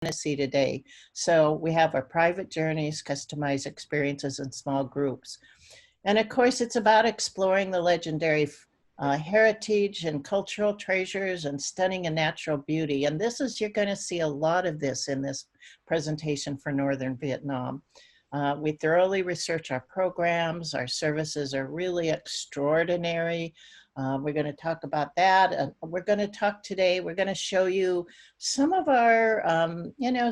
to see today. So we have our private journeys, customized experiences, and small groups. And of course, it's about exploring the legendary heritage and cultural treasures and stunning and natural beauty. And you're going to see a lot of this in this presentation for Northern Vietnam. We thoroughly research our programs. Our services are really extraordinary. We're going to talk about that. We're going to show you some of our,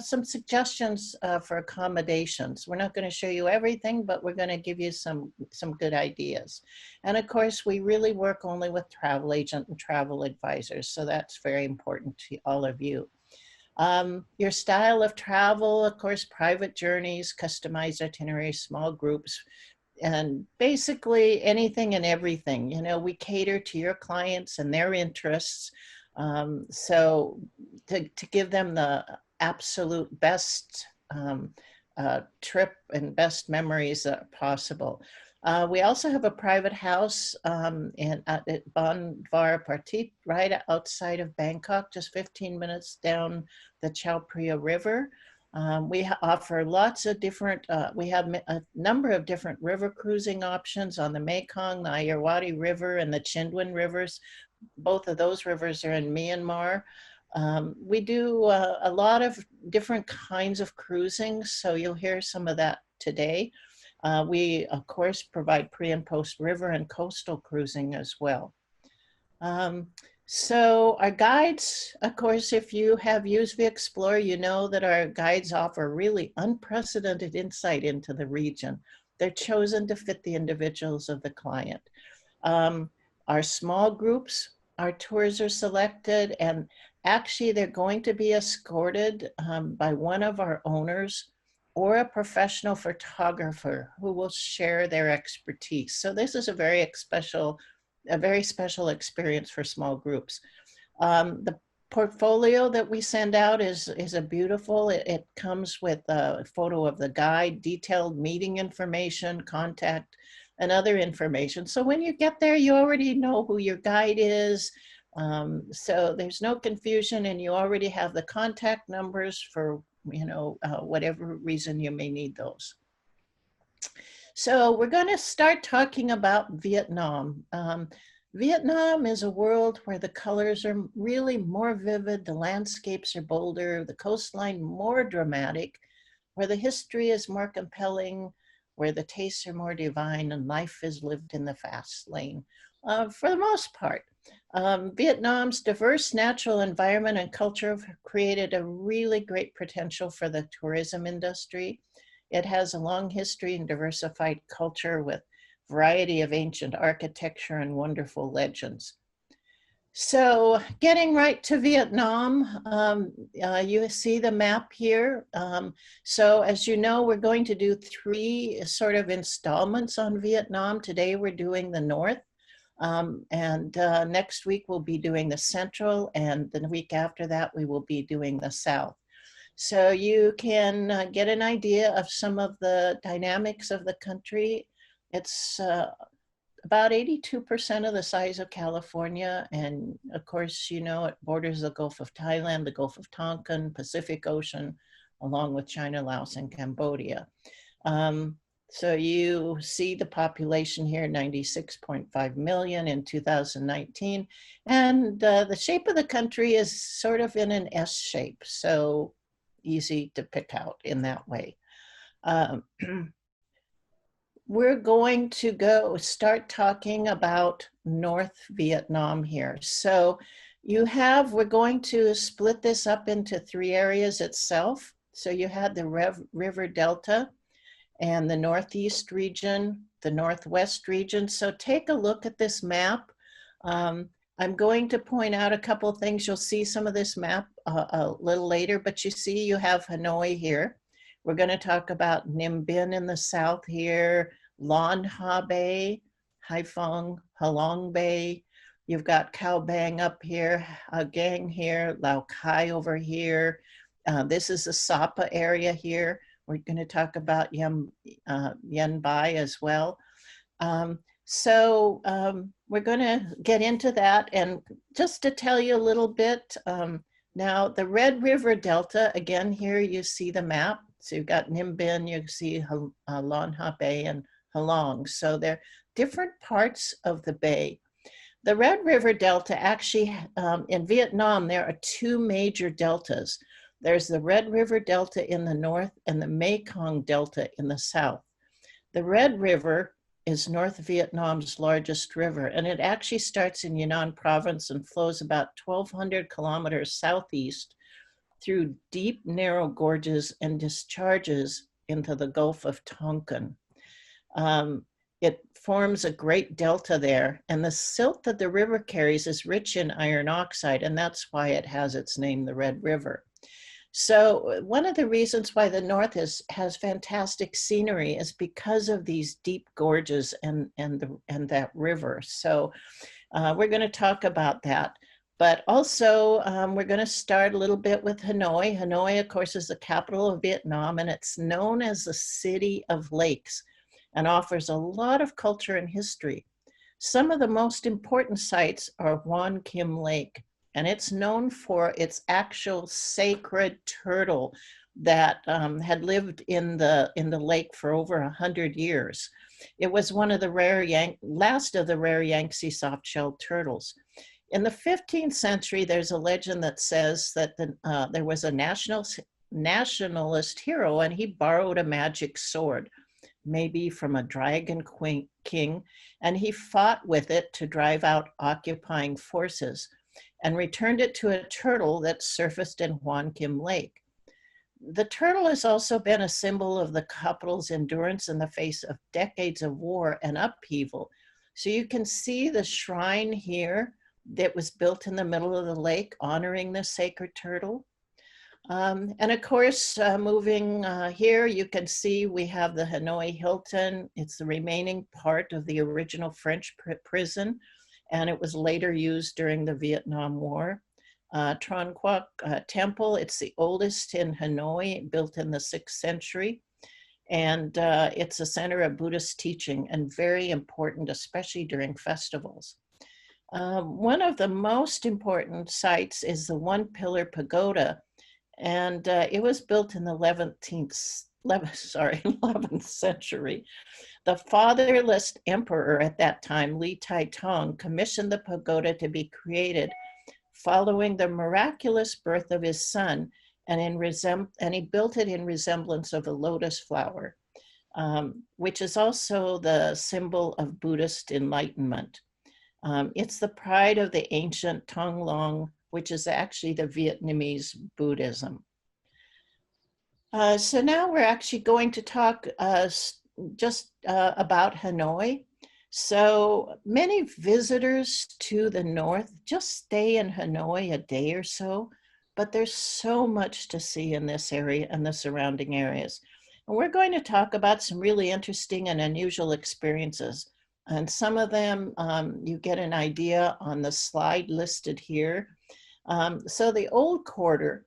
some suggestions for accommodations. We're not going to show you everything, but we're going to give you some good ideas. And of course, we really work only with travel agent and travel advisors. So that's very important to all of you. Your style of travel, of course, private journeys, customized itineraries, small groups, and basically anything and everything. We cater to your clients and their interests. So to give them the absolute best trip and best memories possible. We also have a private house at Bon Var Partit, right outside of Bangkok, just 15 minutes down the Chao Phraya River. We offer lots of different, we have a number of different river cruising options on the Mekong, the Irrawaddy River, and the Chindwin rivers. Both of those rivers are in Myanmar. We do a lot of different kinds of cruising, so you'll hear some of that today. We, of course, provide pre and post river and coastal cruising as well. So our guides, of course, if you have used VExplore, you know that our guides offer really unprecedented insight into the region. They're chosen to fit the individuals of the client. Our small groups, our tours are selected, and actually they're going to be escorted by one of our owners or a professional photographer who will share their expertise. So this is a very special experience for small groups. The portfolio that we send out is a beautiful, it comes with a photo of the guide, detailed meeting information, contact, and other information. So when you get there, you already know who your guide is. So there's no confusion, and you already have the contact numbers for whatever reason you may need those. So we're going to start talking about Vietnam. Vietnam is a world where the colors are really more vivid, the landscapes are bolder, the coastline more dramatic, where the history is more compelling, where the tastes are more divine, and life is lived in the fast lane. For the most part, Vietnam's diverse natural environment and culture have created a really great potential for the tourism industry. It has a long history and diversified culture with a variety of ancient architecture and wonderful legends. So getting right to Vietnam, you see the map here. So as you know, we're going to do 3 sort of installments on Vietnam. Today we're doing the north. And next week we'll be doing the central, and the week after that we will be doing the south. So you can get an idea of some of the dynamics of the country. It's about 82% of the size of California, and of course, it borders the Gulf of Thailand, the Gulf of Tonkin, Pacific Ocean, along with China, Laos, and Cambodia. So you see the population here, 96.5 million in 2019. And the shape of the country is sort of in an S shape, so easy to pick out in that way. We're going to start talking about North Vietnam here. So we're going to split this up into 3 areas itself. So you had the River Delta, and the Northeast region, the Northwest region. So take a look at this map. I'm going to point out a couple of things. You'll see some of this map a little later, but you see you have Hanoi here. We're going to talk about Ninh Binh in the south here, Lan Ha Bay, Haiphong, Halong Bay. You've got Cao Bang up here, Gang here, Lao Cai over here. This is the Sapa area here. We're going to talk about Yen Bai as well. We're going to get into that. And just to tell you a little bit, Now, the Red River Delta, again, here you see the map. So you've got Ninh Binh, you see Lan Ha Bay and Halong. So they're different parts of the bay. The Red River Delta actually, in Vietnam, there are two major deltas. There's the Red River Delta in the north and the Mekong Delta in the south. The Red River is North Vietnam's largest river, and it actually starts in Yunnan province and flows about 1,200 kilometers southeast through deep, narrow gorges and discharges into the Gulf of Tonkin. It forms a great delta there, and the silt that the river carries is rich in iron oxide, and that's why it has its name, the Red River. So one of the reasons why the North has fantastic scenery is because of these deep gorges and that river. So we're going to talk about that. But also, we're going to start a little bit with Hanoi. Hanoi, of course, is the capital of Vietnam, and it's known as the City of Lakes and offers a lot of culture and history. Some of the most important sites are Hoan Kiem Lake, and it's known for its actual sacred turtle that had lived in the lake for over 100 years. It was one of the last of the rare Yangtze soft-shelled turtles. In the 15th century, there's a legend that says that there was a nationalist hero, and he borrowed a magic sword, maybe from a dragon king, and he fought with it to drive out occupying forces and returned it to a turtle that surfaced in Hoan Kiem Lake. The turtle has also been a symbol of the capital's endurance in the face of decades of war and upheaval. So you can see the shrine here that was built in the middle of the lake honoring the sacred turtle. And of course, moving here, you can see we have the Hanoi Hilton. It's the remaining part of the original French prison, and it was later used during the Vietnam War. Tran Quoc Temple, it's the oldest in Hanoi, built in the 6th century. And it's a center of Buddhist teaching and very important, especially during festivals. One of the most important sites is the One Pillar Pagoda, and it was built in the 11th century. The fatherless emperor at that time, Li Taitung, commissioned the pagoda to be created following the miraculous birth of his son, and he built it in resemblance of a lotus flower, which is also the symbol of Buddhist enlightenment. It's the pride of the ancient Thang Long, which is actually the Vietnamese Buddhism. So now we're actually going to talk just about Hanoi. So many visitors to the north just stay in Hanoi a day or so, but there's so much to see in this area and the surrounding areas. And we're going to talk about some really interesting and unusual experiences. And some of them you get an idea on the slide listed here. So the Old Quarter,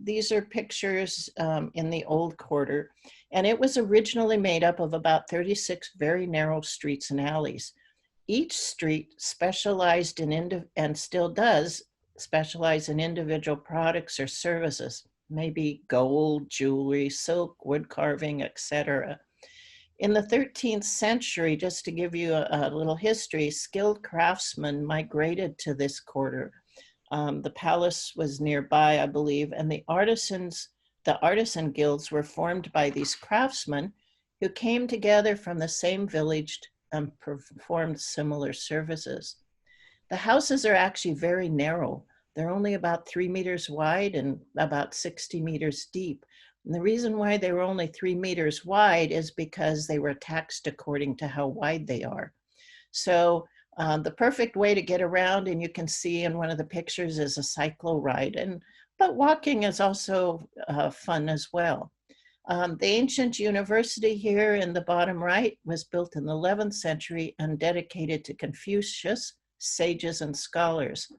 these are pictures in the Old Quarter, and it was originally made up of about 36 very narrow streets and alleys. Each street specialized in, and still does, specialize in individual products or services, maybe gold, jewelry, silk, wood carving, etc. In the 13th century, just to give you a little history, skilled craftsmen migrated to this quarter. The palace was nearby, I believe, and the artisan guilds were formed by these craftsmen who came together from the same village and performed similar services. The houses are actually very narrow. They're only about 3 meters wide and about 60 meters deep. And the reason why they were only 3 meters wide is because they were taxed according to how wide they are. So the perfect way to get around, and you can see in one of the pictures, is a cyclo ride. But walking is also fun as well. The ancient university here in the bottom right was built in the 11th century and dedicated to Confucius, sages, and scholars.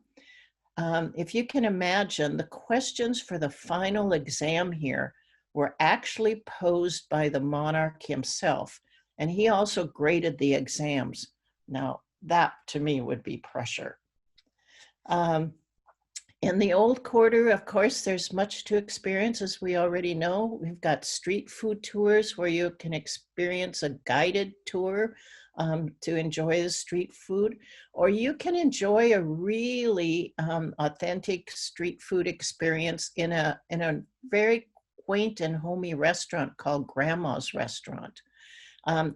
If you can imagine, the questions for the final exam here were actually posed by the monarch himself, and he also graded the exams. Now, that to me would be pressure. In In the old quarter, of course, there's much to experience, as we already know. We've got street food tours where you can experience a guided tour to enjoy the street food, or you can enjoy a really authentic street food experience in a very quaint and homey restaurant called Grandma's Restaurant.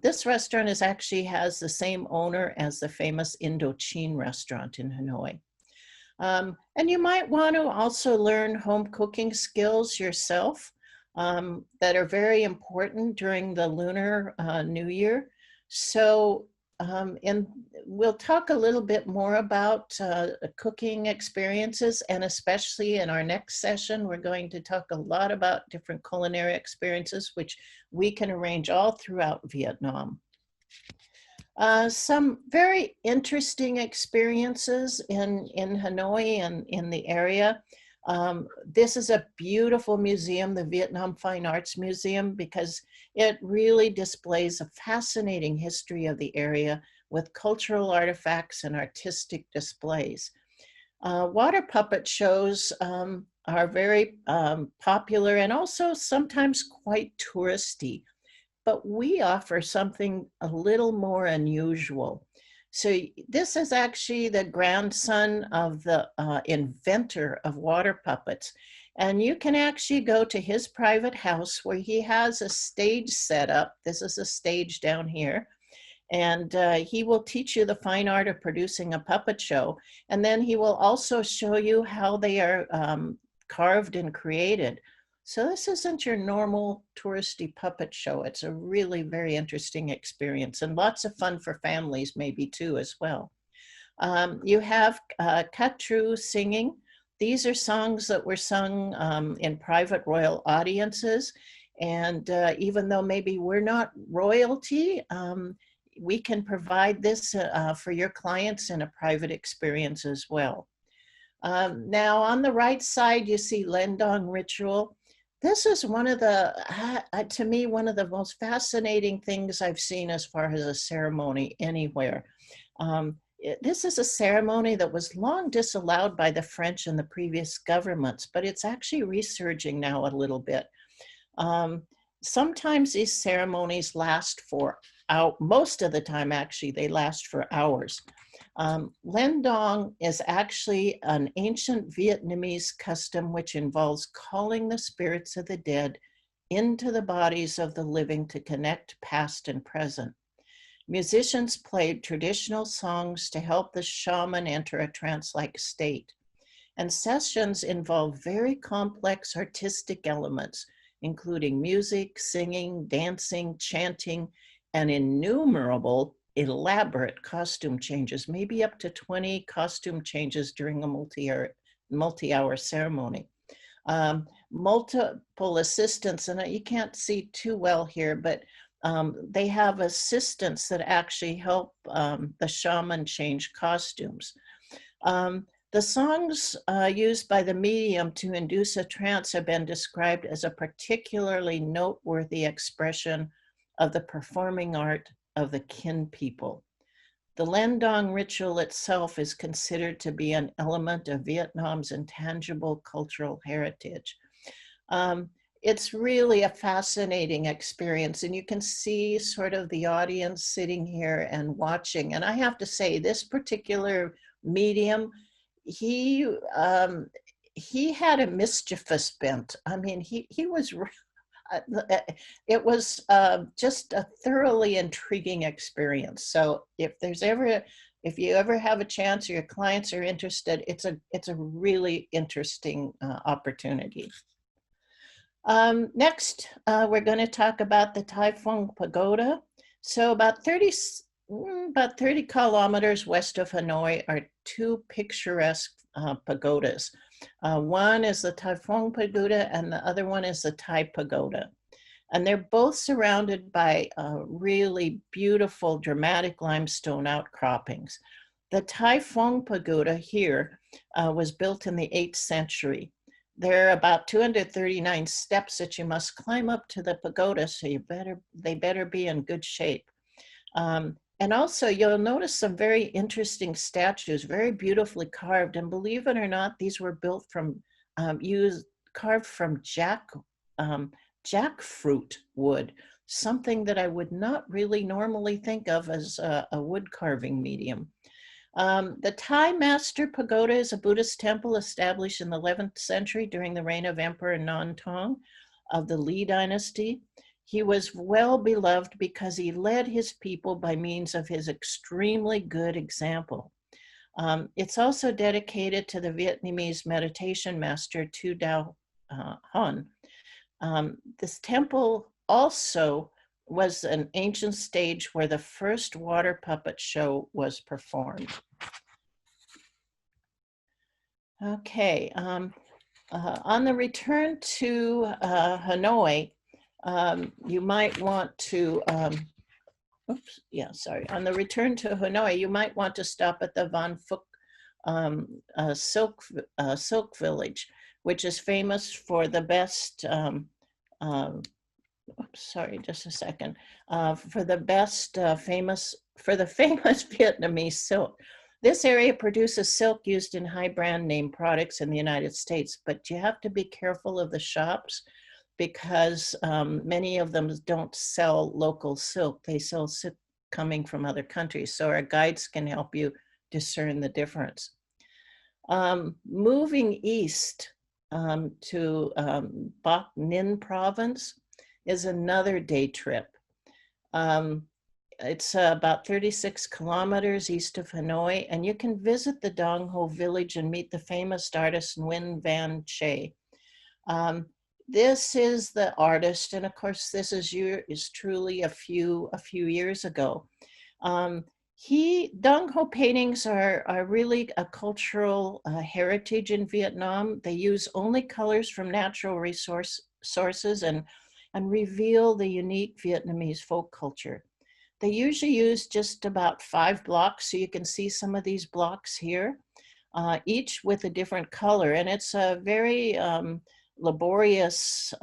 This restaurant actually has the same owner as the famous Indochine restaurant in Hanoi. And you might want to also learn home cooking skills yourself that are very important during the Lunar New Year. So, and we'll talk a little bit more about cooking experiences, and especially in our next session, we're going to talk a lot about different culinary experiences, which we can arrange all throughout Vietnam. Some very interesting experiences in Hanoi and in the area. This is a beautiful museum, the Vietnam Fine Arts Museum, because it really displays a fascinating history of the area with cultural artifacts and artistic displays. Water puppet shows are very popular and also sometimes quite touristy. But we offer something a little more unusual. So this is actually the grandson of the inventor of water puppets. And you can actually go to his private house where he has a stage set up. This is a stage down here. And he will teach you the fine art of producing a puppet show. And then he will also show you how they are carved and created. So this isn't your normal touristy puppet show. It's a really very interesting experience and lots of fun for families maybe too as well. You have Cat True singing. These are songs that were sung in private royal audiences. And even though maybe we're not royalty, we can provide this for your clients in a private experience as well. Now on the right side, you see Lendong Ritual. This is one of the, to me, one of the most fascinating things I've seen as far as a ceremony anywhere. This is a ceremony that was long disallowed by the French and the previous governments, but it's actually resurging now a little bit. Sometimes these ceremonies last for most of the time, actually, they last for hours. Lendong is actually an ancient Vietnamese custom which involves calling the spirits of the dead into the bodies of the living to connect past and present. Musicians played traditional songs to help the shaman enter a trance-like state. And sessions involve very complex artistic elements, including music, singing, dancing, chanting, and innumerable elaborate costume changes, maybe up to 20 costume changes during a multi-hour ceremony. Multiple assistants, and you can't see too well here, but they have assistants that actually help the shaman change costumes. The songs used by the medium to induce a trance have been described as a particularly noteworthy expression of the performing art of the Kin people. The Lendong ritual itself is considered to be an element of Vietnam's intangible cultural heritage. It's really a fascinating experience, and you can see sort of the audience sitting here and watching. And I have to say, this particular medium, he had a mischievous bent. I mean, he was it was just a thoroughly intriguing experience. So if you ever have a chance or your clients are interested, it's a really interesting opportunity. Next, we're going to talk about the Tai Phong Pagoda. So about 30 kilometers west of Hanoi are two picturesque pagodas. One is the Tai Phong Pagoda and the other one is the Thai Pagoda. And they're both surrounded by really beautiful dramatic limestone outcroppings. The Tai Phong Pagoda here was built in the 8th century. There are about 239 steps that you must climb up to the pagoda, so they better be in good shape. And also you'll notice some very interesting statues, very beautifully carved. And believe it or not, these were built from, carved from jackfruit wood, something that I would not really normally think of as a wood carving medium. The Thai Master Pagoda is a Buddhist temple established in the 11th century during the reign of Emperor Nantong of the Li dynasty. He was well beloved because he led his people by means of his extremely good example. It's also dedicated to the Vietnamese meditation master Tu Dao Han. This temple also was an ancient stage where the first water puppet show was performed. Okay, on the return to Hanoi, you might want to, on the return to Hanoi, you might want to stop at the Van Phuc Silk Village, which is famous for the best, sorry, just a second, for the famous Vietnamese silk. This area produces silk used in high brand name products in the United States, but you have to be careful of the shops because many of them don't sell local silk. They sell silk coming from other countries. So our guides can help you discern the difference. Moving east to Bac Ninh province is another day trip. It's about 36 kilometers east of Hanoi, and you can visit the Dong Ho village and meet the famous artist Nguyen Van Che. This is the artist, and of course, this is truly a few years ago. Dong Ho paintings are really a cultural heritage in Vietnam. They use only colors from natural sources and reveal the unique Vietnamese folk culture. They usually use just about 5 blocks, so you can see some of these blocks here, each with a different color, and it's a very laborious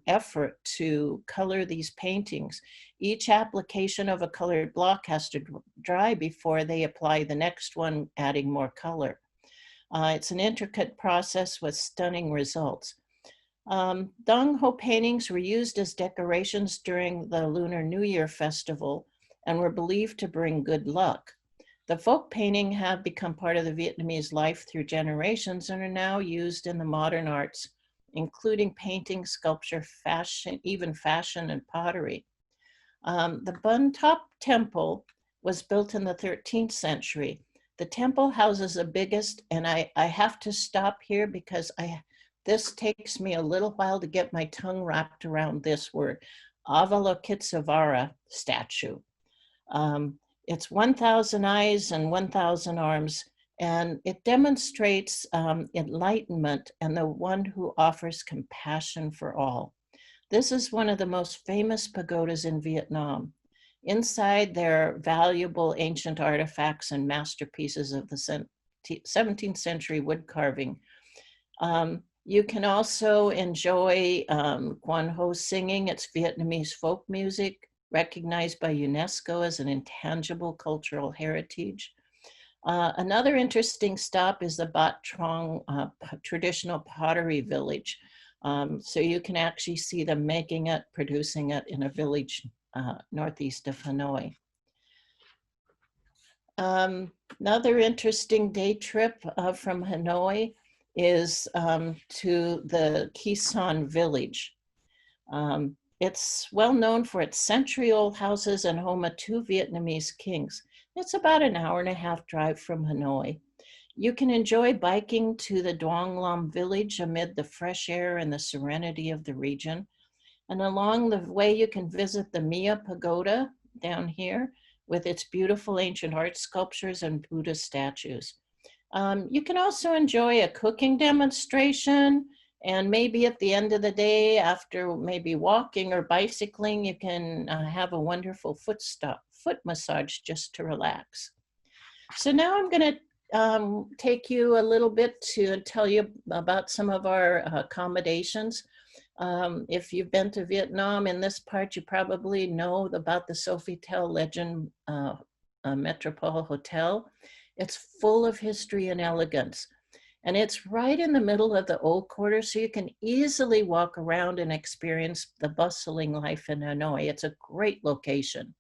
effort to color these paintings. Each application of a colored block has to dry before they apply the next one, adding more color. It's an intricate process with stunning results. Dong Ho paintings were used as decorations during the Lunar New Year festival and were believed to bring good luck. The folk painting have become part of the Vietnamese life through generations and are now used in the modern arts, including painting, sculpture, fashion, even fashion and pottery. The Bun Thap Temple was built in the 13th century. The temple houses the biggest, and I have to stop here because this takes me a little while to get my tongue wrapped around this word, Avalokitesvara statue. It's 1,000 eyes and 1,000 arms, and it demonstrates enlightenment and the one who offers compassion for all. This is one of the most famous pagodas in Vietnam. Inside, there are valuable ancient artifacts and masterpieces of the 17th century wood carving. You can also enjoy Quan Ho singing. It's Vietnamese folk music, recognized by UNESCO as an intangible cultural heritage. Another interesting stop is the Bat Trong traditional pottery village. So you can actually see them making it, producing it in a village northeast of Hanoi. Another interesting day trip from Hanoi is to the Khe Sanh village. It's well known for its century-old houses and home of 2 Vietnamese kings. It's about an hour-and-a-half drive from Hanoi. You can enjoy biking to the Duong Lam village amid the fresh air and the serenity of the region. And along the way, you can visit the Mia Pagoda down here with its beautiful ancient art sculptures and Buddha statues. You can also enjoy a cooking demonstration, and maybe at the end of the day, after maybe walking or bicycling, you can have a wonderful foot massage just to relax. So now I'm going to take you a little bit to tell you about some of our accommodations. If you've been to Vietnam in this part, you probably know about the Sofitel Legend Metropole Hotel. It's full of history and elegance. And it's right in the middle of the old quarter, so you can easily walk around and experience the bustling life in Hanoi. It's a great location.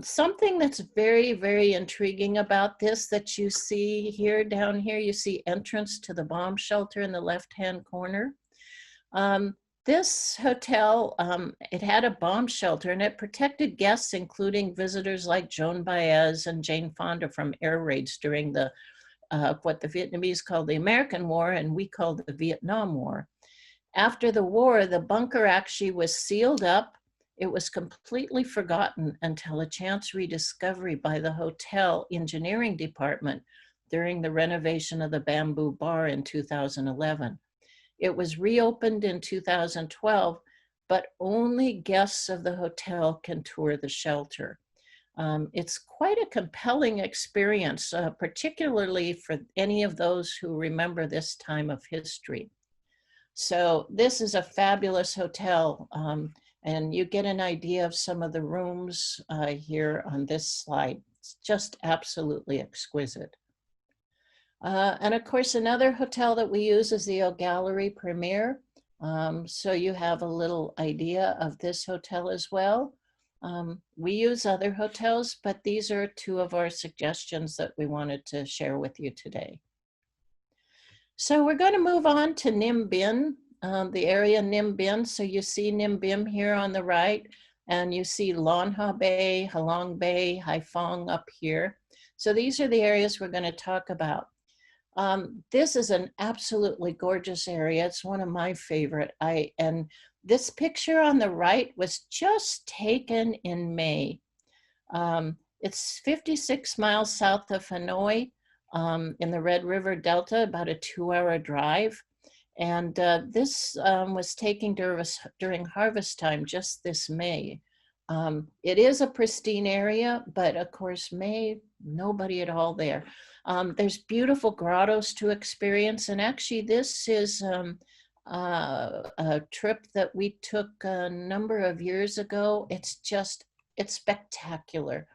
Something that's very, very intriguing about this that you see here, down here, you see entrance to the bomb shelter in the left-hand corner. This hotel, it had a bomb shelter and it protected guests, including visitors like Joan Baez and Jane Fonda from air raids during the what the Vietnamese called the American War and we called the Vietnam War. After the war, the bunker actually was sealed up. It was completely forgotten until a chance rediscovery by the hotel engineering department during the renovation of the Bamboo Bar in 2011. It was reopened in 2012, but only guests of the hotel can tour the shelter. It's quite a compelling experience, particularly for any of those who remember this time of history. So this is a fabulous hotel, and you get an idea of some of the rooms here on this slide. It's just absolutely exquisite. And of course, another hotel that we use is the O'Gallery Premier. So you have a little idea of this hotel as well. We use other hotels, but these are two of our suggestions that we wanted to share with you today. So we're going to move on to Ninh Binh, the area Ninh Binh. So you see Ninh Binh here on the right, and you see Luon Ha Bay, Halong Bay, Haiphong up here. So these are the areas we're going to talk about. This is an absolutely gorgeous area. It's one of my favorite. And this picture on the right was just taken in May. It's 56 miles south of Hanoi in the Red River Delta, about a 2-hour drive. And this was taken during harvest time just this May. It is a pristine area, but of course, May, nobody at all there. There's beautiful grottos to experience. And actually, this is a trip that we took a number of years ago. It's spectacular.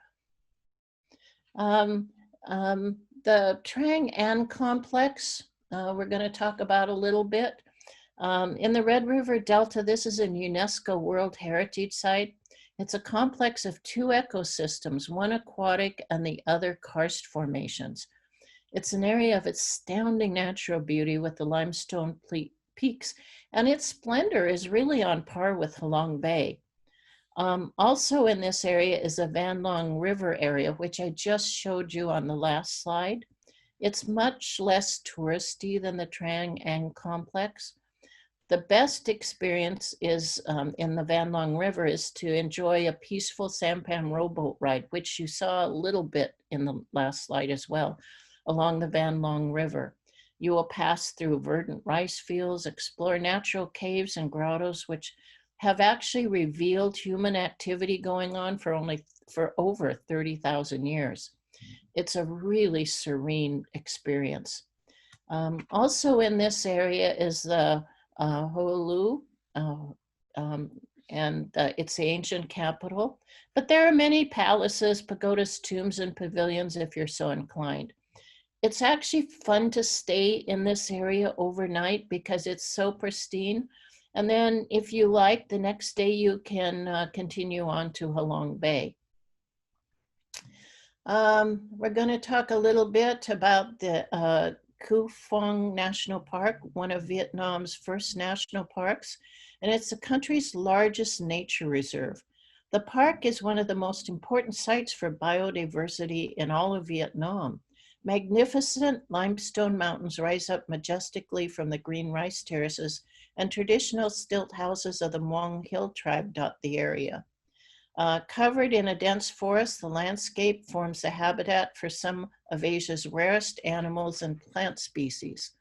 The Trang An complex, we're going to talk about a little bit. In the Red River Delta, this is a UNESCO World Heritage Site. It's a complex of 2 ecosystems, one aquatic and the other karst formations. It's an area of astounding natural beauty with the limestone peaks, and its splendor is really on par with Halong Bay. Also in this area is the Van Long River area, which I just showed you on the last slide. It's much less touristy than the Trang An complex. The best experience is in the Van Long River is to enjoy a peaceful sampan rowboat ride, which you saw a little bit in the last slide as well, along the Van Long River. You will pass through verdant rice fields, explore natural caves and grottos, which have actually revealed human activity going on for over 30,000 years. It's a really serene experience. Also in this area is the Ho'olu, and it's the ancient capital. But there are many palaces, pagodas, tombs, and pavilions if you're so inclined. It's actually fun to stay in this area overnight because it's so pristine. And then if you like, the next day you can continue on to Halong Bay. We're going to talk a little bit about the Cu Phuong National Park, one of Vietnam's first national parks, and it's the country's largest nature reserve. The park is one of the most important sites for biodiversity in all of Vietnam. Magnificent limestone mountains rise up majestically from the green rice terraces, and traditional stilt houses of the Muong Hill tribe dot the area. Covered in a dense forest, the landscape forms the habitat for some of Asia's rarest animals and plant species.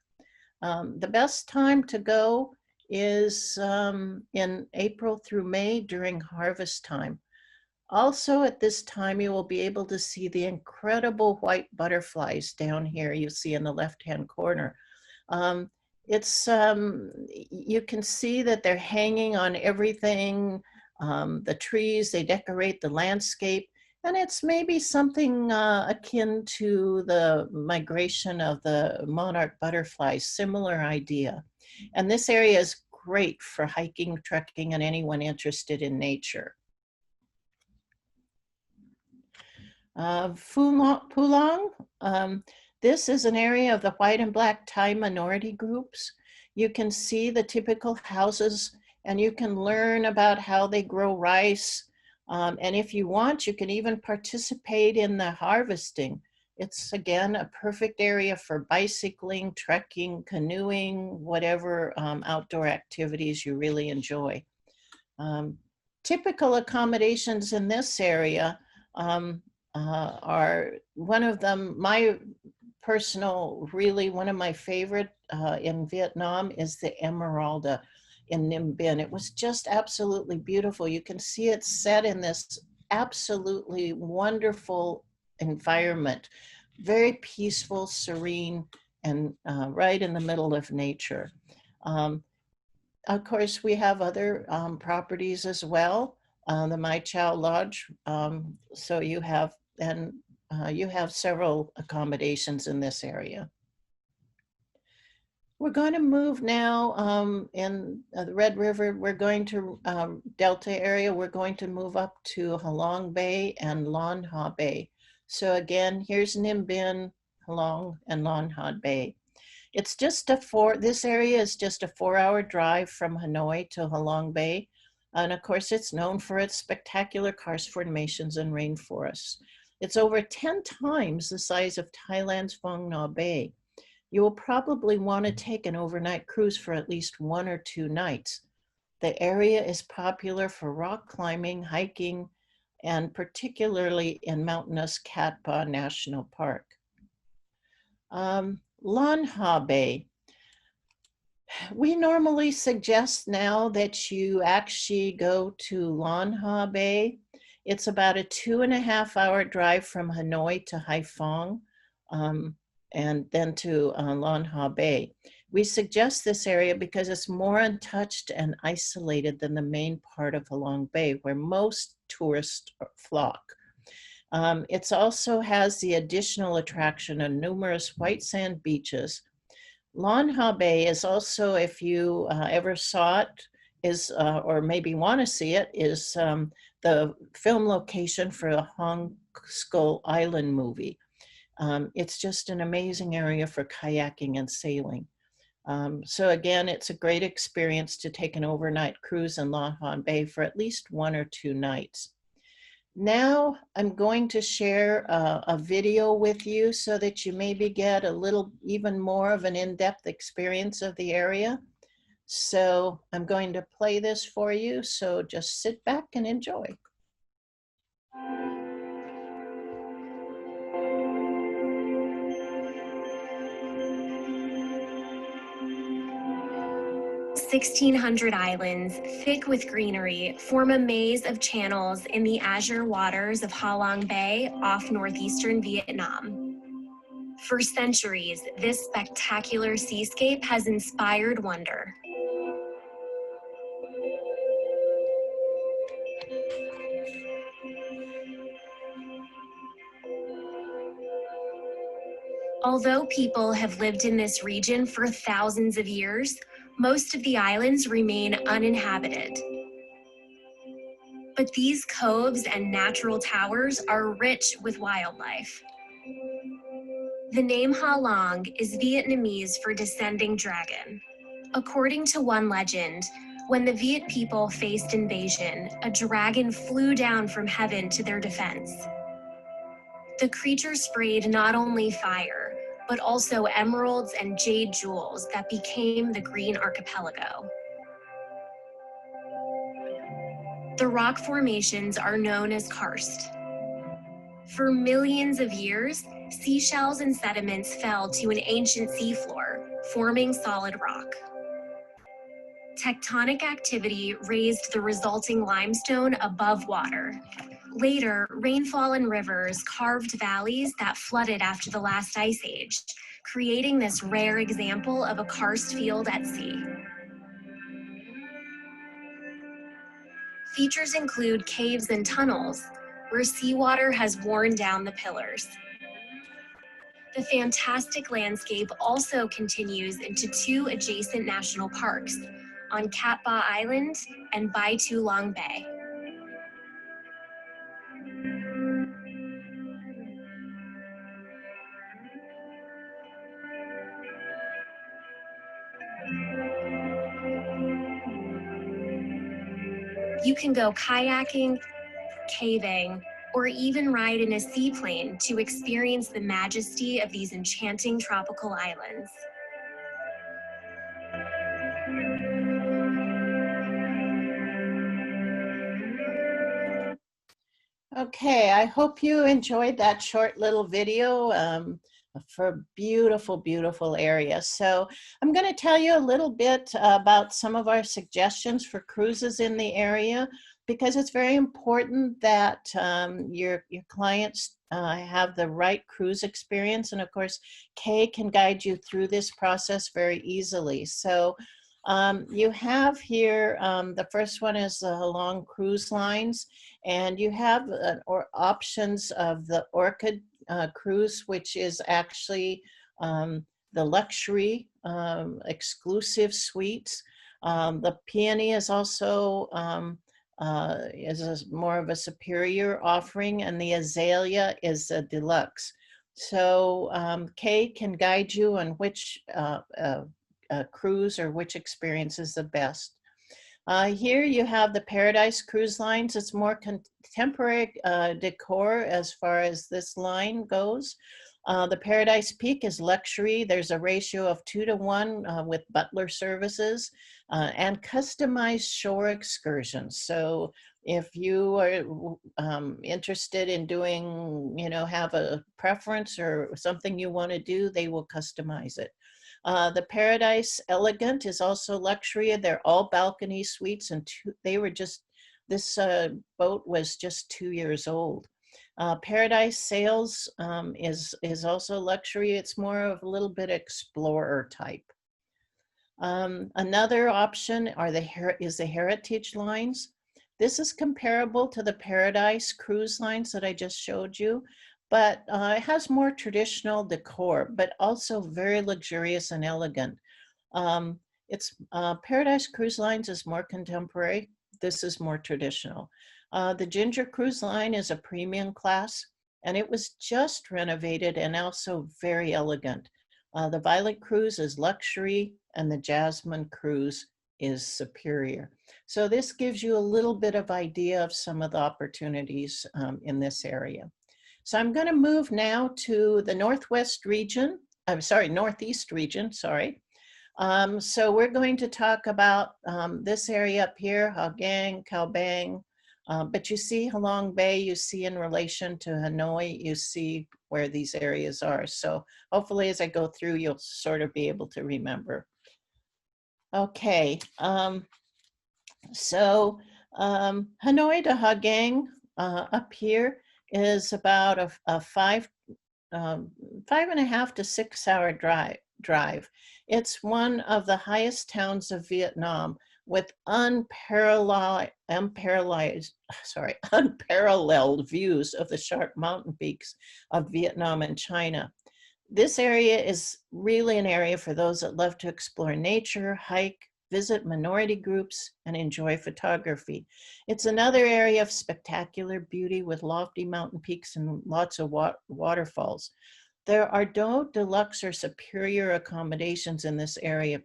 The best time to go is in April through May during harvest time. Also at this time, you will be able to see the incredible white butterflies down here you see in the left-hand corner. You can see that they're hanging on everything, the trees, they decorate the landscape, And it's maybe something akin to the migration of the monarch butterflies, similar idea. And this area is great for hiking, trekking, and anyone interested in nature. Pulong, this is an area of the white and black Thai minority groups. You can see the typical houses and you can learn about how they grow rice. And if you want, you can even participate in the harvesting. It's, again, a perfect area for bicycling, trekking, canoeing, whatever outdoor activities you really enjoy. Typical accommodations in this area are one of them, my personal, really one of my favorite in Vietnam is the Emeralda in Ninh Binh. It was just absolutely beautiful. You can see it set in this absolutely wonderful environment, very peaceful, serene, and right in the middle of nature. Of course, we have other properties as well. The Mai Chau Lodge. So you have several accommodations in this area. We're going to move now in the Red River. We're going to Delta area. We're going to move up to Halong Bay and Lan Ha Bay. So again, here's Ninh Binh, Halong, and Lan Ha Bay. It's just this area is just a 4-hour drive from Hanoi to Halong Bay. And of course, it's known for its spectacular karst formations and rainforests. It's over 10 times the size of Thailand's Phong Nha Bay. You will probably want to take an overnight cruise for at least 1 or 2 nights. The area is popular for rock climbing, hiking, and particularly in mountainous Cat Pa National Park. Lan Ha Bay. We normally suggest now that you actually go to Lan Ha Bay. It's about a 2.5-hour drive from Hanoi to Haiphong, and then to Lan Ha Bay. We suggest this area because it's more untouched and isolated than the main part of Halong Bay, where most tourists flock. It also has the additional attraction of numerous white sand beaches. Lan Ha Bay is also, if you ever saw it, or maybe want to see it, is the film location for a Hong Skull Island movie. It's just an amazing area for kayaking and sailing. So again, it's a great experience to take an overnight cruise in Lan Ha Bay for at least 1 or 2 nights. Now I'm going to share a video with you so that you maybe get a little even more of an in-depth experience of the area. So I'm going to play this for you, so just sit back and enjoy. "1,600 islands, thick with greenery, form a maze of channels in the azure waters of Ha Long Bay off northeastern Vietnam. For centuries, this spectacular seascape has inspired wonder. Although people have lived in this region for thousands of years, most of the islands remain uninhabited. But these coves and natural towers are rich with wildlife. The name Ha Long is Vietnamese for descending dragon. According to one legend, when the Viet people faced invasion, a dragon flew down from heaven to their defense. The creature sprayed not only fire, but also emeralds and jade jewels that became the Green Archipelago. The rock formations are known as karst. For millions of years, seashells and sediments fell to an ancient seafloor, forming solid rock. Tectonic activity raised the resulting limestone above water. Later, rainfall and rivers carved valleys that flooded after the last ice age, creating this rare example of a karst field at sea. Features include caves and tunnels, where seawater has worn down the pillars. The fantastic landscape also continues into 2 adjacent national parks on Cat Ba Island and Bai Tu Long Bay. You can go kayaking, caving, or even ride in a seaplane to experience the majesty of these enchanting tropical islands. Okay, I hope you enjoyed that short little video for a beautiful, beautiful area. So I'm going to tell you a little bit about some of our suggestions for cruises in the area, because it's very important that your clients have the right cruise experience. And of course, Kay can guide you through this process very easily. So you have here, the first one is the Halong Cruise Lines, and you have or options of the Orchid Cruise, which is actually the luxury exclusive suites. The Peony is also more of a superior offering, and the Azalea is a deluxe. So Kay can guide you on which cruise or which experience is the best. Here you have the Paradise Cruise Lines. It's more contemporary decor as far as this line goes. The Paradise Peak is luxury. There's a ratio of 2-to-1 with butler services and customized shore excursions. So if you are interested in doing, have a preference or something you want to do, they will customize it. The Paradise Elegant is also luxury. They're all balcony suites, and this boat was just 2 years old. Paradise Sails is also luxury. It's more of a little bit explorer type. Another option is the Heritage Lines. This is comparable to the Paradise Cruise Lines that I just showed you, but it has more traditional decor, but also very luxurious and elegant. Paradise Cruise Lines is more contemporary. This is more traditional. The Ginger Cruise Line is a premium class, and it was just renovated and also very elegant. The Violet Cruise is luxury, and the Jasmine Cruise is superior. So this gives you a little bit of idea of some of the opportunities in this area. So I'm going to move now to the Northeast region, sorry. So we're going to talk about this area up here, Ha Giang, Cao Bang, but you see Halong Bay, you see in relation to Hanoi, you see where these areas are. So hopefully as I go through, you'll sort of be able to remember. Okay, so Hanoi to Ha Giang up here is about a 5.5 to 6 hour drive. It's one of the highest towns of Vietnam with unparalleled views of the sharp mountain peaks of Vietnam and China. This area is really an area for those that love to explore nature, hike, visit minority groups, and enjoy photography. It's another area of spectacular beauty with lofty mountain peaks and lots of waterfalls. There are no deluxe or superior accommodations in this area,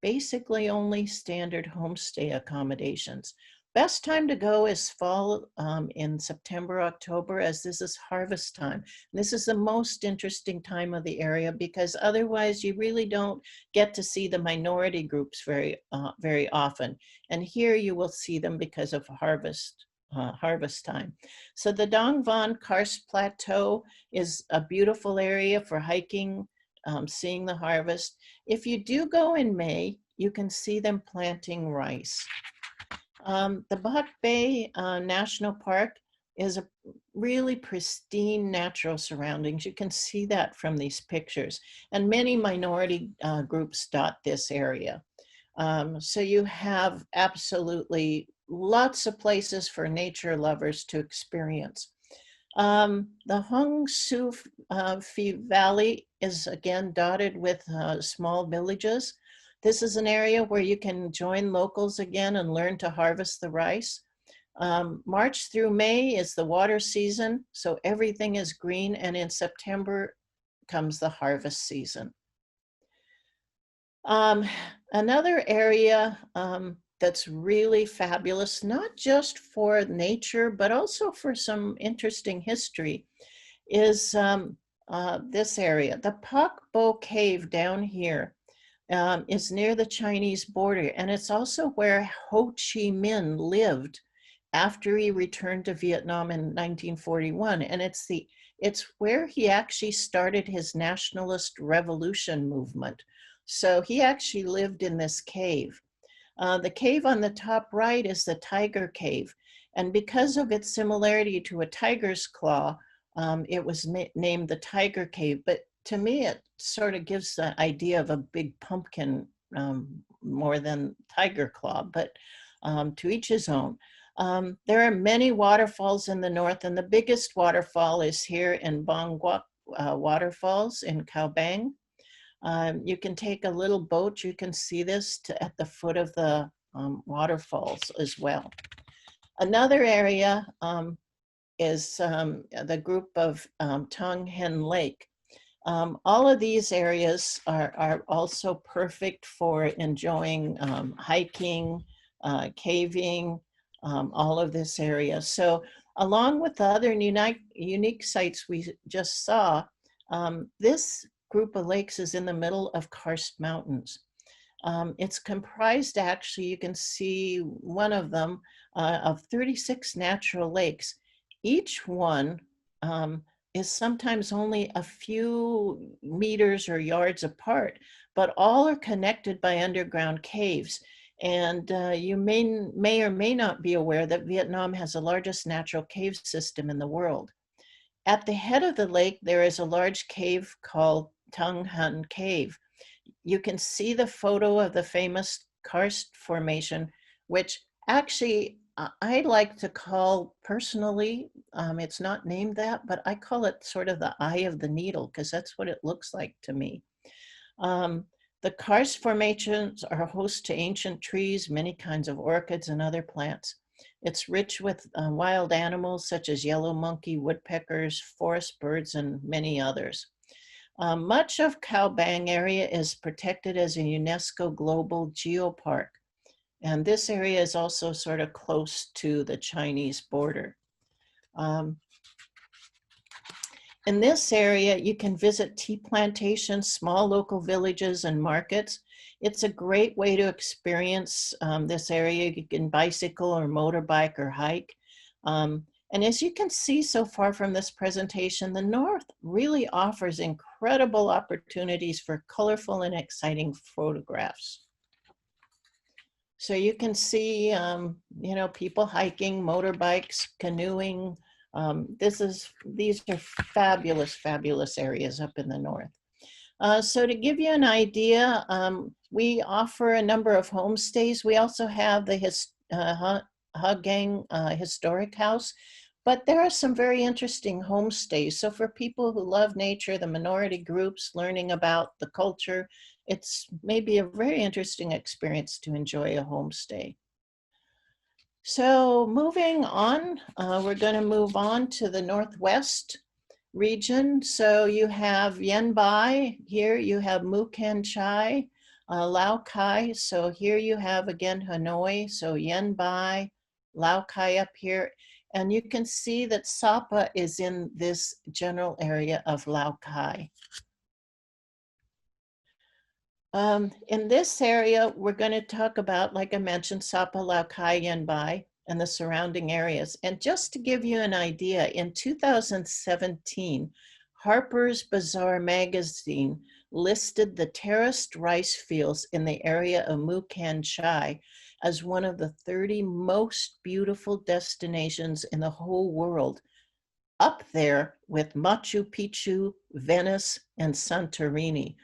basically only standard homestay accommodations. Best time to go is fall in September, October, as this is harvest time. This is the most interesting time of the area because otherwise you really don't get to see the minority groups very often. And here you will see them because of harvest time. So the Dong Van Karst Plateau is a beautiful area for hiking, seeing the harvest. If you do go in May, you can see them planting rice. The Bac Bay National Park is a really pristine natural surroundings. You can see that from these pictures, and many minority groups dot this area. So you have absolutely lots of places for nature lovers to experience. The Hong Su Phi Valley is again dotted with small villages. This is an area where you can join locals again and learn to harvest the rice. March through May is the water season, so everything is green, and in September comes the harvest season. Another area that's really fabulous, not just for nature, but also for some interesting history, is this area. The Pak Bo Cave down here is near the Chinese border, and it's also where Ho Chi Minh lived after he returned to Vietnam in 1941. And it's where he actually started his nationalist revolution movement. So he actually lived in this cave. The cave on the top right is the Tiger Cave. And because of its similarity to a tiger's claw, it was named the Tiger Cave. But to me, it sort of gives the idea of a big pumpkin more than tiger claw, but to each his own. There are many waterfalls in the north, and the biggest waterfall is here in Bang Guac Waterfalls in Cao Bang. You can take a little boat, you can see this at the foot of the waterfalls as well. Another area is the group of Tong Hen Lake. All of these areas are also perfect for enjoying hiking, caving, all of this area. So along with the other unique sites we just saw, this group of lakes is in the middle of karst mountains. It's comprised, actually, you can see one of them, of 36 natural lakes. Each one is sometimes only a few meters or yards apart, but all are connected by underground caves. And you may or may not be aware that Vietnam has the largest natural cave system in the world. At the head of the lake, there is a large cave called Tung Han Cave. You can see the photo of the famous karst formation, which actually I like to call personally, it's not named that, but I call it sort of the eye of the needle, because that's what it looks like to me. The karst formations are host to ancient trees, many kinds of orchids and other plants. It's rich with wild animals such as yellow monkey, woodpeckers, forest birds, and many others. Much of Cao Bang area is protected as a UNESCO Global Geopark. And this area is also sort of close to the Chinese border. In this area, you can visit tea plantations, small local villages, and markets. It's a great way to experience this area. You can bicycle or motorbike or hike. And as you can see so far from this presentation, the North really offers incredible opportunities for colorful and exciting photographs. So you can see, people hiking, motorbikes, canoeing. These are fabulous, fabulous areas up in the North. So to give you an idea, we offer a number of homestays. We also have the Ha Giang Historic House, but there are some very interesting homestays. So for people who love nature, the minority groups, learning about the culture, it's maybe a very interesting experience to enjoy a homestay. So moving on, we're going to move on to the Northwest region. So you have Yen Bai here, you have Mukhen Chai, Lao Cai. So here you have again Hanoi, so Yen Bai, Lao Cai up here. And you can see that Sapa is in this general area of Lao Cai. In this area, we're going to talk about, like I mentioned, Sapa, Lao Cai, Yen Bai, and the surrounding areas. And just to give you an idea, in 2017, Harper's Bazaar magazine listed the terraced rice fields in the area of Mukhen Chai as one of the 30 most beautiful destinations in the whole world, up there with Machu Picchu, Venice, and Santorini.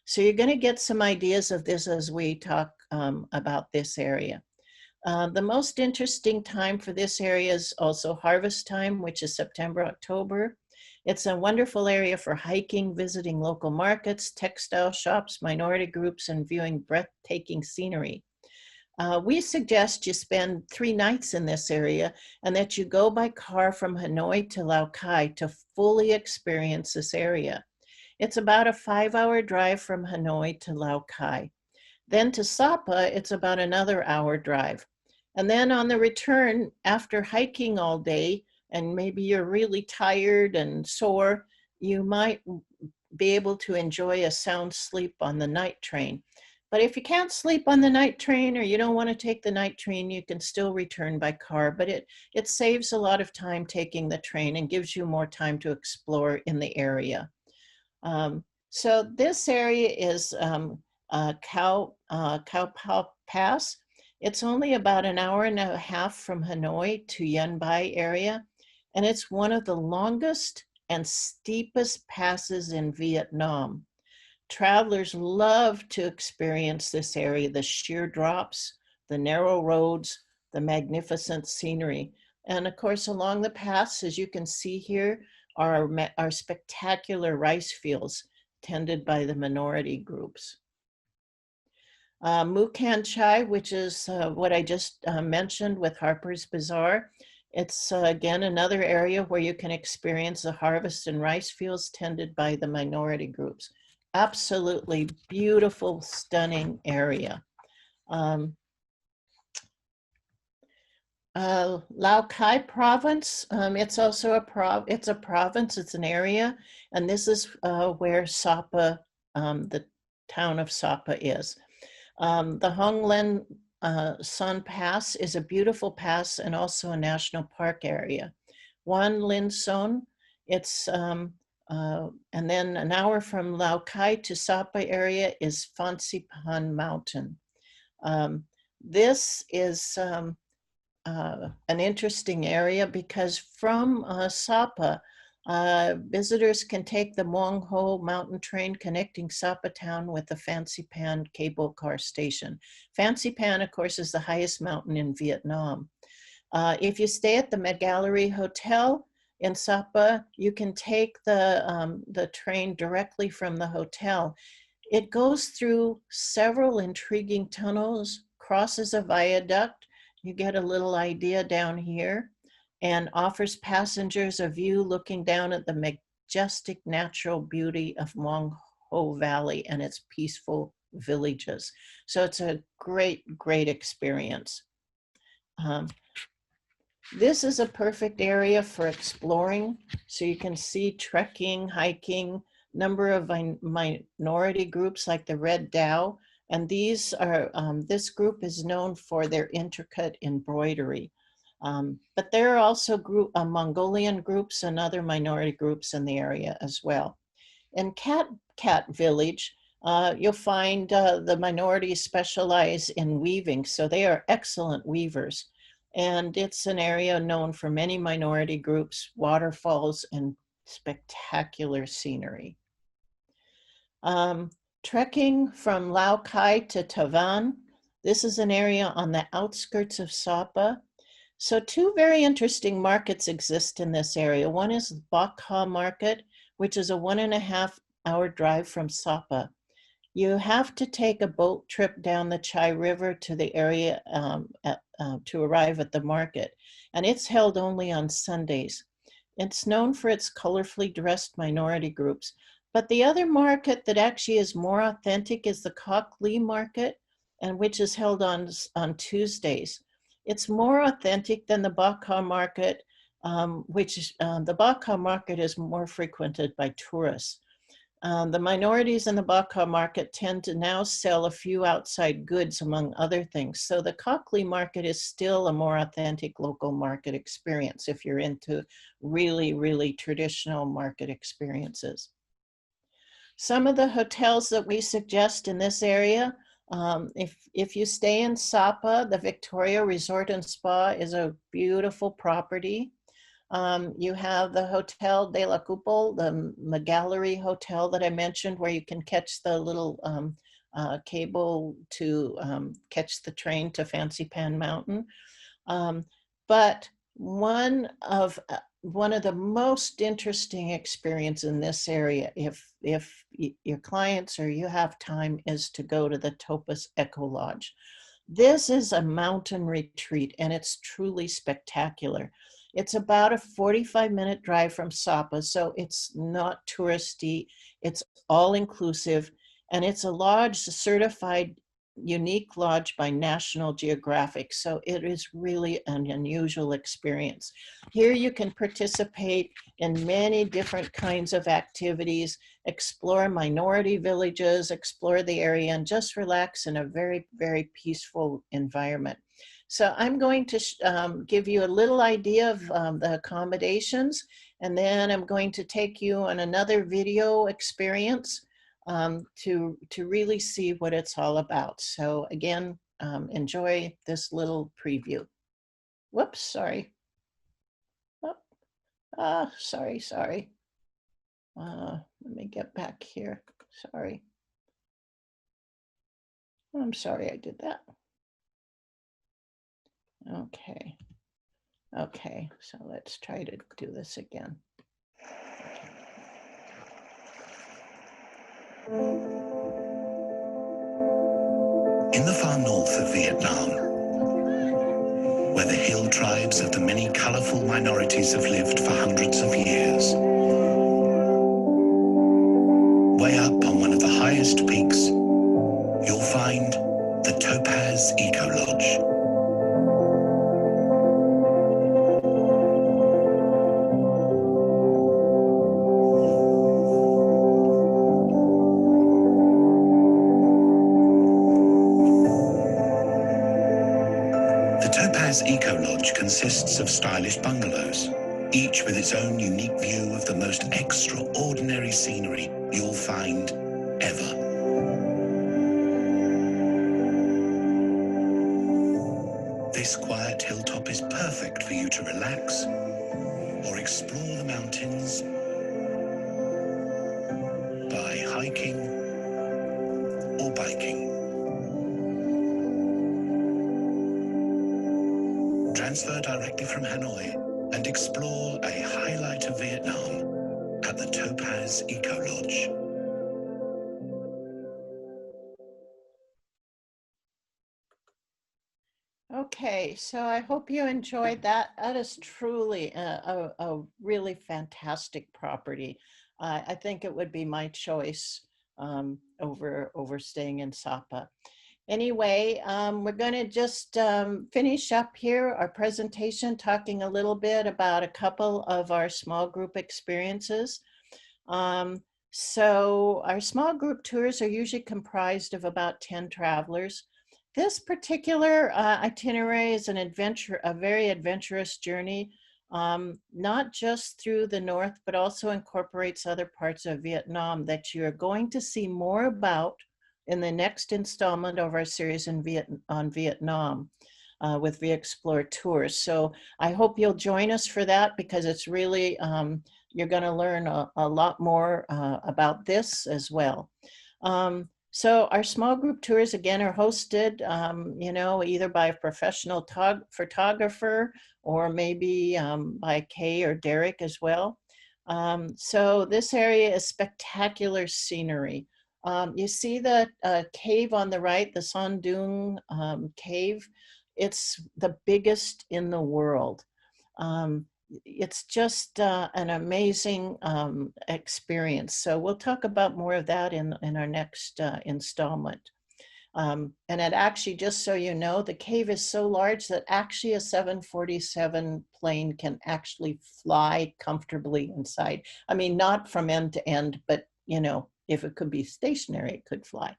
So you're going to get some ideas of this as we talk about this area. The most interesting time for this area is also harvest time, which is September, October. It's a wonderful area for hiking, visiting local markets, textile shops, minority groups, and viewing breathtaking scenery. We suggest you spend 3 nights in this area and that you go by car from Hanoi to Lao Cai to fully experience this area. It's about a 5-hour drive from Hanoi to Lao Cai. Then to Sapa, it's about another hour drive. And then on the return, after hiking all day, and maybe you're really tired and sore, you might be able to enjoy a sound sleep on the night train. But if you can't sleep on the night train or you don't want to take the night train, you can still return by car, but it saves a lot of time taking the train and gives you more time to explore in the area. So this area is Khao Pao Pass. It's only about an hour and a half from Hanoi to Yen Bai area, and it's one of the longest and steepest passes in Vietnam. Travelers love to experience this area, the sheer drops, the narrow roads, the magnificent scenery. And of course, along the paths, as you can see here, are spectacular rice fields tended by the minority groups. Mukhan Chai, which is what I just mentioned with Harper's Bazaar. It's again another area where you can experience the harvest and rice fields tended by the minority groups. Absolutely beautiful, stunning area. Lao Cai province, it's also a province, it's an area, and this is where Sapa, the town of Sapa is. The Hong Len Sun Pass is a beautiful pass and also a national park area. Wan Lin Son, it's, and then an hour from Lao Cai to Sapa area is Fansi Pan Mountain. This is an interesting area because from Sapa, visitors can take the Muang Ho mountain train connecting Sapa town with the Fansi Pan cable car station. Fansi Pan, of course, is the highest mountain in Vietnam. If you stay at the Megallery Hotel in Sapa, you can take the train directly from the hotel. It goes through several intriguing tunnels, crosses a viaduct. You get a little idea down here, and offers passengers a view looking down at the majestic natural beauty of Muang Ho Valley and its peaceful villages. So it's a great, great experience. This is a perfect area for exploring. So you can see trekking, hiking, number of minority groups like the Red Dao. And these are, this group is known for their intricate embroidery. But there are also Mongolian groups and other minority groups in the area as well. In Cat Village, you'll find the minorities specialize in weaving, so they are excellent weavers. And it's an area known for many minority groups, waterfalls, and spectacular scenery. Trekking from Lao Cai to Tavan, this is an area on the outskirts of Sapa. So two very interesting markets exist in this area. One is Bok Ha Market, which is a 1.5-hour drive from Sapa. You have to take a boat trip down the Chai River to the area to arrive at the market, and it's held only on Sundays. It's known for its colorfully dressed minority groups, but the other market that actually is more authentic is the Kok Li Market, and which is held on Tuesdays. It's more authentic than the Bok Ha Market, the Bok Ha Market is more frequented by tourists. The minorities in the Bok Ha Market tend to now sell a few outside goods, among other things. So the Kok Li Market is still a more authentic local market experience if you're into really, really traditional market experiences. Some of the hotels that we suggest in this area, if you stay in Sapa, the Victoria Resort and Spa is a beautiful property. You have the Hotel de la Couple, the Megallery Hotel that I mentioned, where you can catch the little cable to catch the train to Fancy Pan Mountain. But one of the most interesting experience in this area, if your clients or you have time, is to go to the Topaz Eco Lodge. This is a mountain retreat, and it's truly spectacular. It's about a 45-minute drive from Sapa, so it's not touristy. It's all inclusive, and it's a lodge certified unique lodge by National Geographic. So it is really an unusual experience. Here you can participate in many different kinds of activities, explore minority villages, explore the area, and just relax in a very, very peaceful environment. So I'm going to give you a little idea of the accommodations, and then I'm going to take you on another video experience to really see what it's all about. So again, enjoy this little preview. Whoops, sorry. Oh, sorry. Let me get back here. Sorry. I'm sorry I did that. Okay, so let's try to do this again. In the far north of Vietnam, where the hill tribes of the many colorful minorities have lived for hundreds of years, way up on one of the highest peaks, you'll find the Topaz Eco Lodge. The Topaz Eco Lodge consists of stylish bungalows, each with its own unique view of the most extraordinary scenery you'll find ever. This quiet hilltop is perfect for you to relax or explore the mountains by hiking or biking. Transfer directly from Hanoi and explore a highlight of Vietnam at the Topaz Eco Lodge. Okay, so I hope you enjoyed that. That is truly a really fantastic property. I think it would be my choice over staying in Sapa. Anyway, we're going to just finish up here our presentation, talking a little bit about a couple of our small group experiences. So our small group tours are usually comprised of about 10 travelers. This particular itinerary is an adventure, a very adventurous journey, not just through the north, but also incorporates other parts of Vietnam that you're going to see more about in the next installment of our series on Vietnam with ViExplore Tours. So I hope you'll join us for that, because it's really, you're going to learn a lot more about this as well. So our small group tours, again, are hosted, you know, either by a professional photographer or maybe by Kay or Derek as well. So this area is spectacular scenery. You see the cave on the right, the Son Doong cave. It's the biggest in the world. It's just an amazing experience. So we'll talk about more of that in our next installment. And it actually, just so you know, the cave is so large that actually a 747 plane can actually fly comfortably inside. I mean, not from end to end, but you know, if it could be stationary, it could fly.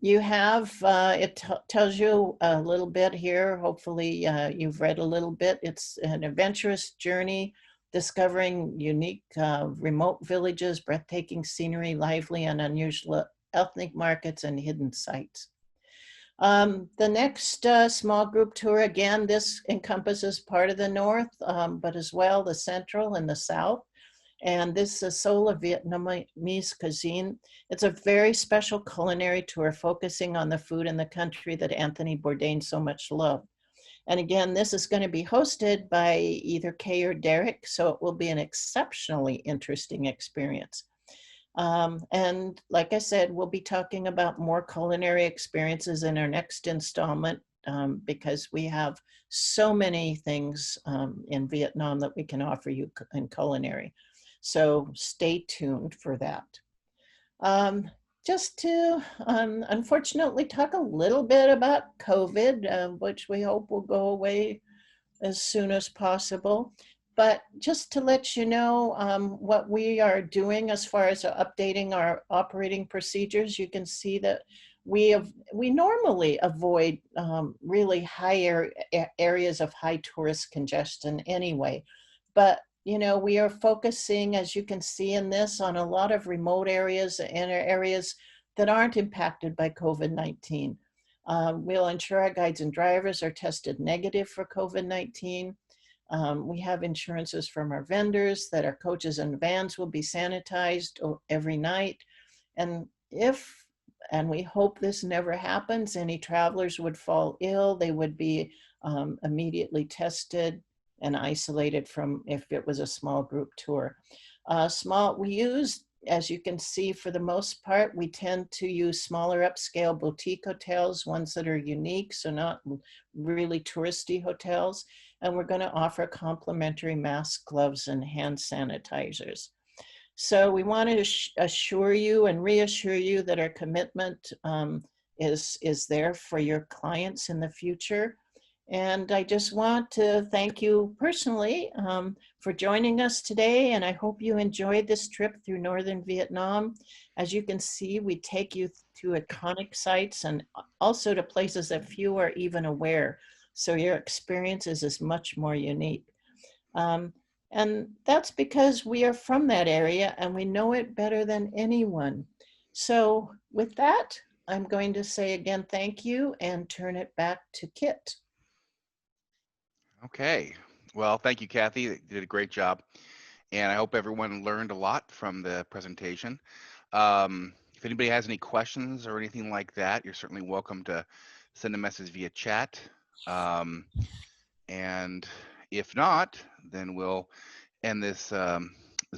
You have, it tells you a little bit here. Hopefully you've read a little bit. It's an adventurous journey, discovering unique remote villages, breathtaking scenery, lively and unusual ethnic markets, and hidden sites. The next small group tour, again, this encompasses part of the north, but as well the central and the south. And this is Soul of Vietnamese Cuisine. It's a very special culinary tour focusing on the food in the country that Anthony Bourdain so much loved. And again, this is going to be hosted by either Kay or Derek, so it will be an exceptionally interesting experience. And like I said, we'll be talking about more culinary experiences in our next installment because we have so many things in Vietnam that we can offer you in culinary. So stay tuned for that. Just to unfortunately talk a little bit about COVID, which we hope will go away as soon as possible. But just to let you know what we are doing as far as updating our operating procedures, you can see that we normally avoid really higher areas of high tourist congestion anyway. But you know, we are focusing, as you can see in this, on a lot of remote areas and areas that aren't impacted by COVID-19. We'll ensure our guides and drivers are tested negative for COVID-19. We have insurances from our vendors that our coaches and vans will be sanitized every night. And we hope this never happens, any travelers would fall ill, they would be immediately tested and isolated from if it was a small group tour. We use, as you can see, for the most part, we tend to use smaller upscale boutique hotels, ones that are unique, so not really touristy hotels. And we're going to offer complimentary masks, gloves, and hand sanitizers. So we want to assure you and reassure you that our commitment is there for your clients in the future. And I just want to thank you personally for joining us today. And I hope you enjoyed this trip through Northern Vietnam. As you can see, we take you to iconic sites and also to places that few are even aware. So your experience is much more unique. And that's because we are from that area and we know it better than anyone. So with that, I'm going to say again, thank you and turn it back to Kit. Okay. Well, thank you, Kathy. You did a great job. And I hope everyone learned a lot from the presentation. If anybody has any questions or anything like that, you're certainly welcome to send a message via chat. And if not, then we'll end this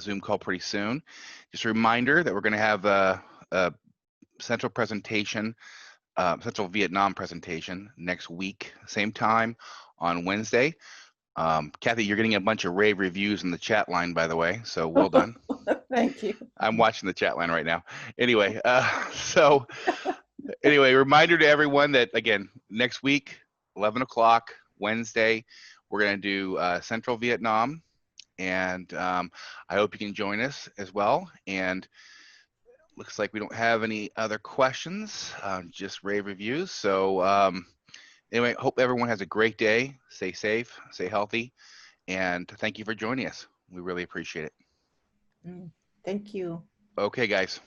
Zoom call pretty soon. Just a reminder that we're going to have a central presentation, Central Vietnam presentation next week, same time on Wednesday. Kathy, you're getting a bunch of rave reviews in the chat line, by the way, so well done. Thank you. I'm watching the chat line right now. Anyway, reminder to everyone that, again, next week, 11 o'clock, Wednesday, we're going to do Central Vietnam, and I hope you can join us as well. And looks like we don't have any other questions, just rave reviews. So anyway, hope everyone has a great day. Stay safe, stay healthy, and thank you for joining us. We really appreciate it. Thank you. Okay, guys.